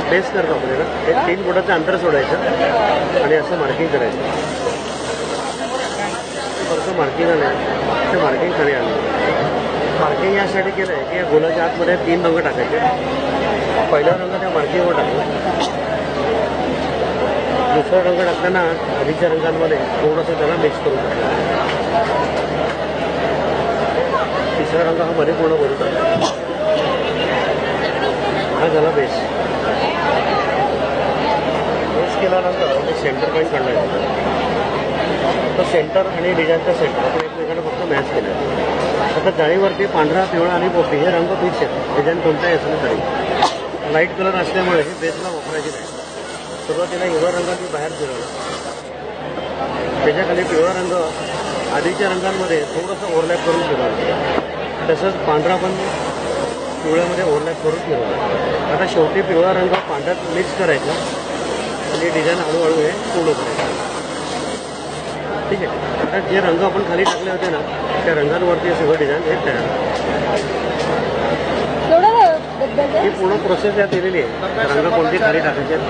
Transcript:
Paste करतो आपल्याला हे 3 बोटाचं अंतर सोडायचं आणि असं मार्किंग करायचं. परत मार्किंग आलं ते मार्किंग खाली आलं. मार्किंग यासाठी केलं आहे की या गोलाच्या आतमध्ये 3 रंग टाकायचे. पहिला रंग त्या मार्किंगवर टाकला. दुसरा रंग टाकताना आधीच्या रंगांमध्ये थोडंसं त्याला मिक्स करून टाकलं. तिसरा रंग हा मध्ये पूर्ण भरून टाकला. हा झाला बेस. बेस केल्यानंतर मी सेंटर पॉईंट काढला. तर सेंटर आणि डिझाईनचा सेंटर आपण एकमेकांना फक्त मॅच केलं. आता जाळीवरती पांढरा, पिवळा आणि पोपटी हे रंग फिक्स आहेत. डिझाईन कोणताही असलं तरी लाईट कलर असल्यामुळे हे बेसला वापरायचे नाही. सुरुवातीला हिरवा रंग मी बाहेर फिरवला. त्याच्याखाली पिवळा रंग आधीच्या रंगांमध्ये थोडंसं ओव्हरलॅप करून फिरवलं. तसंच पांढरा पण पिवळ्यामध्ये ओव्हरलॅप करून फिरवला. आता शेवटी पिवळा रंग पांढऱ्यात मिक्स करायचा आणि डिझाईन हळूहळू हे पूर्ण करायचं. ठीक आहे. आता जे रंग आपण खाली टाकले होते ना त्या रंगांवरती सगळं डिझाईन हे तयार. ही पूर्ण प्रोसेस यात दिलेली आहे. रंग कोणती खाली टाकायचे आहेत.